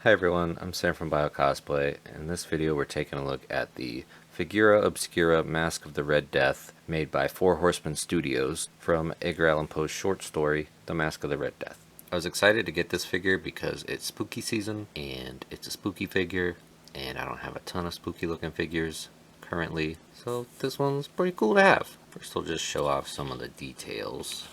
Hi everyone, I'm Sam from BioCosplay. In this video we're taking a look at the Figura Obscura Masque of the Red Death made by Four Horsemen Studios from Edgar Allan Poe's short story, The Masque of the Red Death. I was excited to get this figure because it's spooky season and it's a spooky figure and I don't have a ton of spooky looking figures currently, so this one's pretty cool to have. First I'll just show off some of the details.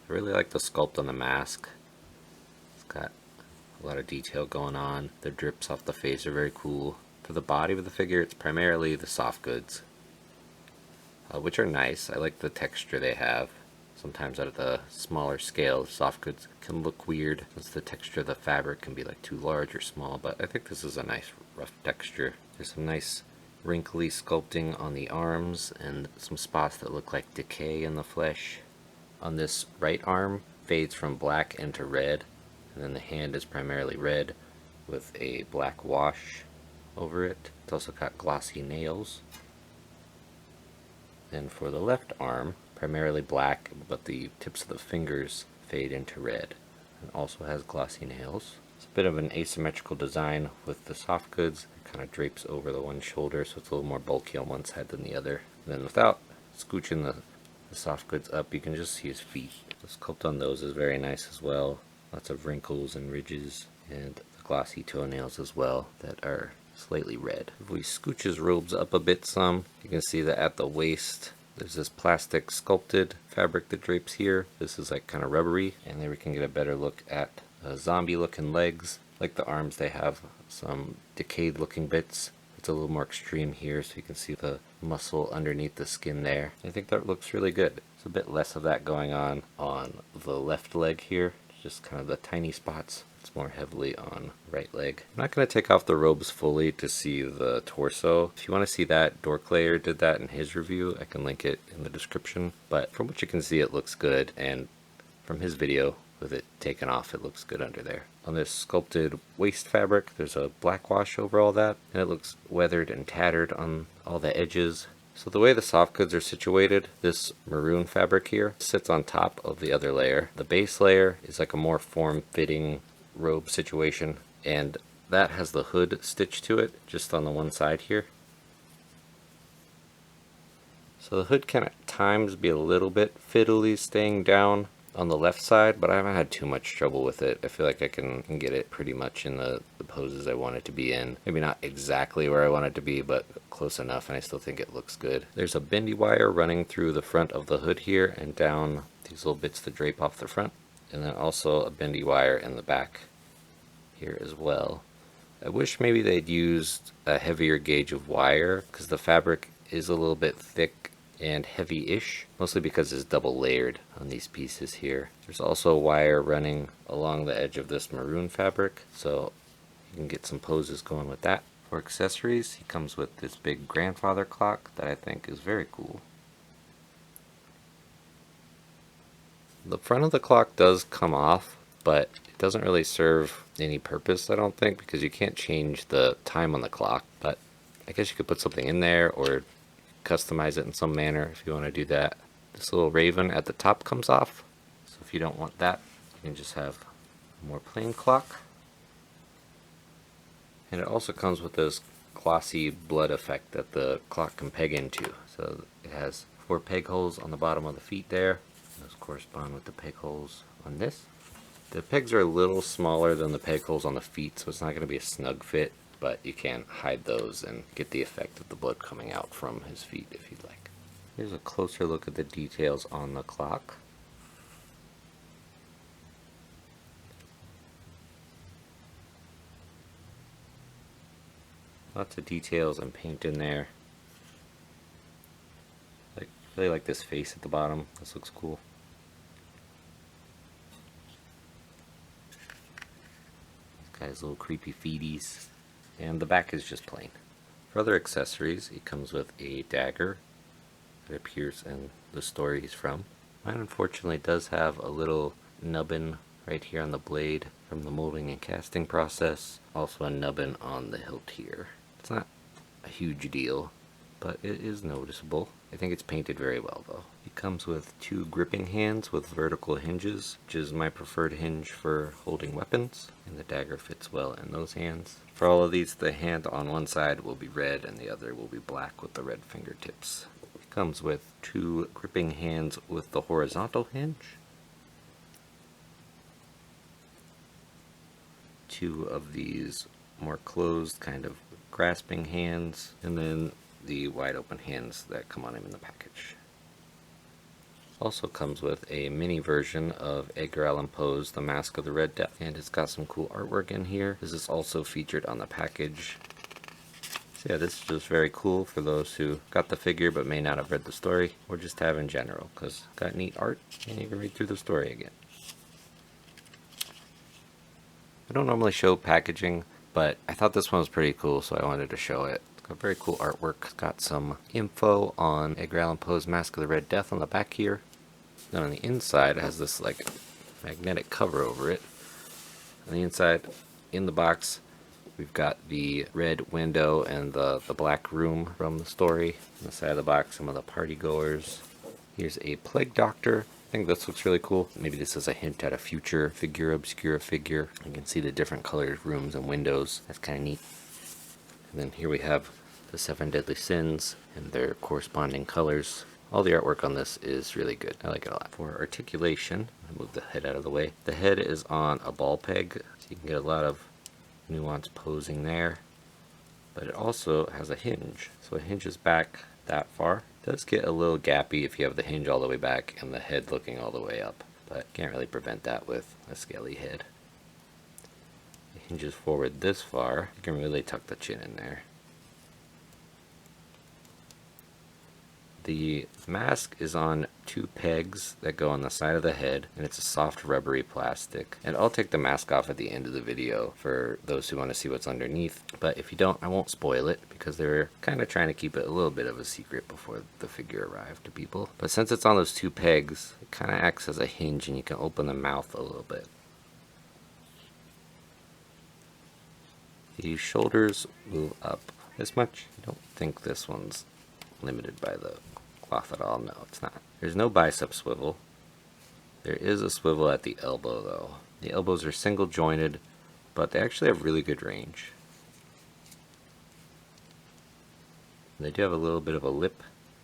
I really like the sculpt on the mask. It's got a lot of detail going on. The drips off the face are very cool. For the body of the figure, it's primarily the soft goods, which are nice. I like the texture they have. Sometimes at the smaller scale, soft goods can look weird since the texture of the fabric can be like too large or small, but I think this is a nice rough texture. There's some nice wrinkly sculpting on the arms and some spots that look like decay in the flesh. On this right arm, fades from black into red, and then the hand is primarily red with a black wash over it. It's also got glossy nails. And for the left arm, primarily black, but the tips of the fingers fade into red. And also has glossy nails. It's a bit of an asymmetrical design with the soft goods. It kind of drapes over the one shoulder, so it's a little more bulky on one side than the other. And then without scooching the soft goods up, you can just see his feet. The sculpt on those is very nice as well. Lots of wrinkles and ridges, and the glossy toenails as well that are slightly red. If we scooch his robes up a bit some, you can see that at the waist there's this plastic sculpted fabric that drapes here. This is like kind of rubbery, and there we can get a better look at zombie looking legs. Like the arms, they have some decayed looking bits. It's a little more extreme here, so you can see the muscle underneath the skin there. I think that looks really good. There's a bit less of that going on the left leg here. Just kind of the tiny spots. It's more heavily on right leg. I'm not going to take off the robes fully to see the torso. If you want to see that, Dorklayer did that in his review. I can link it in the description. But from what you can see, it looks good, and from his video with it taken off, it looks good under there. On this sculpted waist fabric, there's a black wash over all that, and it looks weathered and tattered on all the edges. So the way the soft goods are situated, this maroon fabric here sits on top of the other layer. The base layer is like a more form-fitting robe situation, and that has the hood stitched to it just on the one side here. So the hood can at times be a little bit fiddly staying down on the left side, but I haven't had too much trouble with it. I feel like I can get it pretty much in the poses I want it to be in. Maybe not exactly where I want it to be, but close enough, and I still think it looks good. There's a bendy wire running through the front of the hood here and down these little bits that drape off the front, and then also a bendy wire in the back here as well. I wish maybe they'd used a heavier gauge of wire, because the fabric is a little bit thick and heavy-ish, mostly because it's double layered on these pieces here. There's also wire running along the edge of this maroon fabric, so you can get some poses going with that. For accessories, he comes with this big grandfather clock that I think is very cool. The front of the clock does come off, but it doesn't really serve any purpose, I don't think, because you can't change the time on the clock, but I guess you could put something in there or customize it in some manner if you want to do that. This little raven at the top comes off, so if you don't want that, you can just have a more plain clock. And it also comes with this glossy blood effect that the clock can peg into. So it has 4 peg holes on the bottom of the feet there. Those correspond with the peg holes on this. The pegs are a little smaller than the peg holes on the feet, so it's not going to be a snug fit, but you can hide those and get the effect of the blood coming out from his feet if you'd like. Here's a closer look at the details on the clock. Lots of details and paint in there. I really like this face at the bottom. This looks cool. This guy's little creepy feeties. And the back is just plain. For other accessories, he comes with a dagger that appears in the story he's from. Mine unfortunately does have a little nubbin right here on the blade from the molding and casting process. Also a nubbin on the hilt here. It's not a huge deal. but it is noticeable. I think it's painted very well though. It comes with 2 gripping hands with vertical hinges, which is my preferred hinge for holding weapons, and the dagger fits well in those hands. For all of these, the hand on one side will be red and the other will be black with the red fingertips. It comes with 2 gripping hands with the horizontal hinge, 2 of these more closed kind of grasping hands, and then the wide open hands that come on him in the package. Also comes with a mini version of Edgar Allan Poe's The Masque of the Red Death, and it's got some cool artwork in here. This is also featured on the package. So yeah, this is just very cool for those who got the figure but may not have read the story, or just have in general, because it's got neat art and you can read through the story again. I don't normally show packaging, but I thought this one was pretty cool, so I wanted to show it. It's got very cool artwork. It's got some info on Edgar Allan Poe's Masque of the Red Death on the back here. Then on the inside, it has this like magnetic cover over it. On the inside, in the box, we've got the red window and the black room from the story. On the side of the box, some of the party goers. Here's a plague doctor. I think this looks really cool. Maybe this is a hint at a future Figura Obscura figure. You can see the different colored rooms and windows. That's kind of neat. And then here we have the 7 deadly sins and their corresponding colors. All the artwork on this is really good. I like it a lot. For articulation, I'll move the head out of the way. The head is on a ball peg, so you can get a lot of nuanced posing there. But it also has a hinge, so it hinges back that far. It does get a little gappy if you have the hinge all the way back and the head looking all the way up, but can't really prevent that with a scaly head. It hinges forward this far. You can really tuck the chin in there. The mask is on 2 pegs that go on the side of the head, and it's a soft rubbery plastic. And I'll take the mask off at the end of the video for those who want to see what's underneath. But if you don't, I won't spoil it, because they're kind of trying to keep it a little bit of a secret before the figure arrived to people. But since it's on those 2 pegs, it kind of acts as a hinge, and you can open the mouth a little bit. The shoulders move up this much. I don't think this one's limited by the cloth at all. No, it's not. There's no bicep swivel. There is a swivel at the elbow though. The elbows are single jointed, but they actually have really good range. They do have a little bit of a lip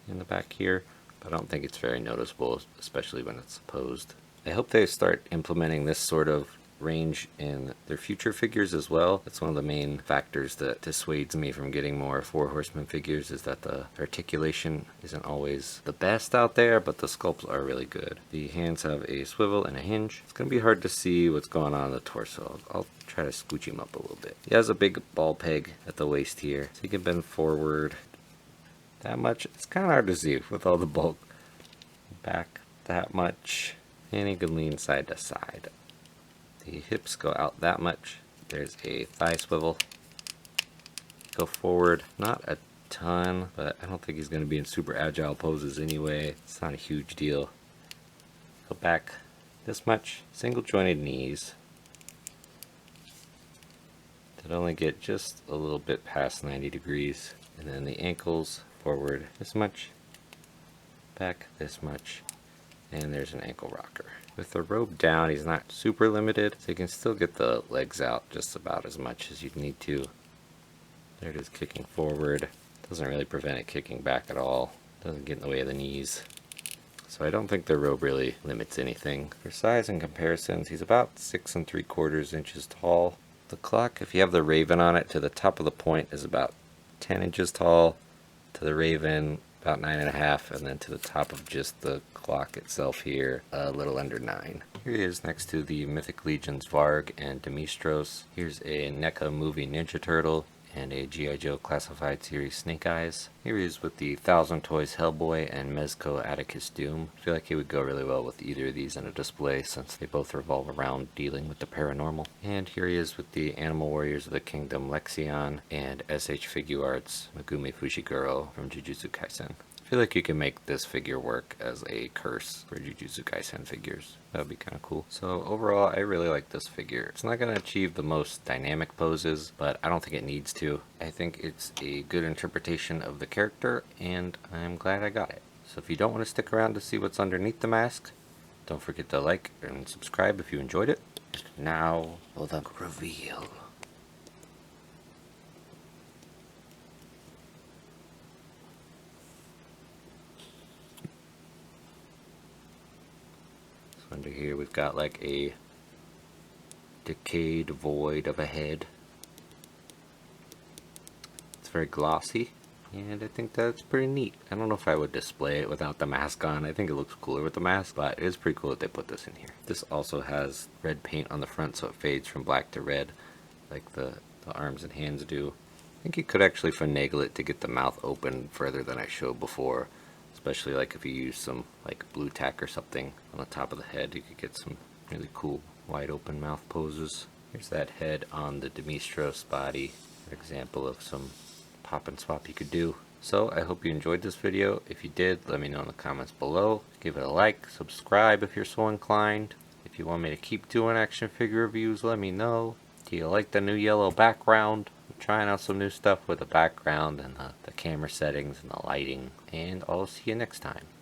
in the back here, but I don't think it's very noticeable, especially when it's posed. I hope they start implementing this sort of range in their future figures as well. That's one of the main factors that dissuades me from getting more 4 Horsemen figures, is that the articulation isn't always the best out there, but the sculpts are really good. The hands have a swivel and a hinge. It's going to be hard to see what's going on in the torso. I'll try to scooch him up a little bit. He has a big ball peg at the waist here, so he can bend forward that much. It's kind of hard to see with all the bulk. Back that much, and he can lean side to side. The hips go out that much. There's a thigh swivel. Go forward, not a ton, but I don't think he's going to be in super agile poses anyway. It's not a huge deal. Go back this much. Single jointed knees that only get just a little bit past 90 degrees. And then the ankles forward this much, back this much, and there's an ankle rocker. With the robe down, he's not super limited, so you can still get the legs out just about as much as you need to. There it is, kicking forward. Doesn't really prevent it kicking back at all. Doesn't get in the way of the knees. So I don't think the robe really limits anything. For size and comparisons, he's about 6 3/4 inches tall. The clock, if you have the raven on it, to the top of the point is about 10 inches tall. To the raven, about 9.5, and then to the top of just the clock itself here, a little under 9. Here he is next to the Mythic Legions Varg and Demistros. Here's a NECA movie Ninja Turtle and a G.I. Joe Classified Series Snake Eyes. Here he is with the Thousand Toys Hellboy and Mezco Atticus Doom. I feel like he would go really well with either of these in a display, since they both revolve around dealing with the paranormal. And here he is with the Animal Warriors of the Kingdom Lexion and SH Figuarts Megumi Fushiguro from Jujutsu Kaisen. I feel like you can make this figure work as a curse for Jujutsu Kaisen figures. That would be kind of cool. So overall, I really like this figure. It's not going to achieve the most dynamic poses, but I don't think it needs to. I think it's a good interpretation of the character, and I'm glad I got it. So if you don't want to stick around to see what's underneath the mask, don't forget to like and subscribe if you enjoyed it. Now for the reveal. So under here we've got like a decayed void of a head. It's very glossy, and I think that's pretty neat. I don't know if I would display it without the mask on. I think it looks cooler with the mask, but it is pretty cool that they put this in here. This also has red paint on the front, so it fades from black to red, like the arms and hands do. I think you could actually finagle it to get the mouth open further than I showed before, especially like if you use some like blue tack or something on the top of the head. You could get some really cool wide open mouth poses. Here's that head on the Demistros body, an example of some pop and swap you could do. So I hope you enjoyed this video. If you did, let me know in the comments below. Give it a like, subscribe if you're so inclined. If you want me to keep doing action figure reviews, let me know. Do you like the new yellow background? I'm trying out some new stuff with the background and the camera settings and the lighting. And I'll see you next time.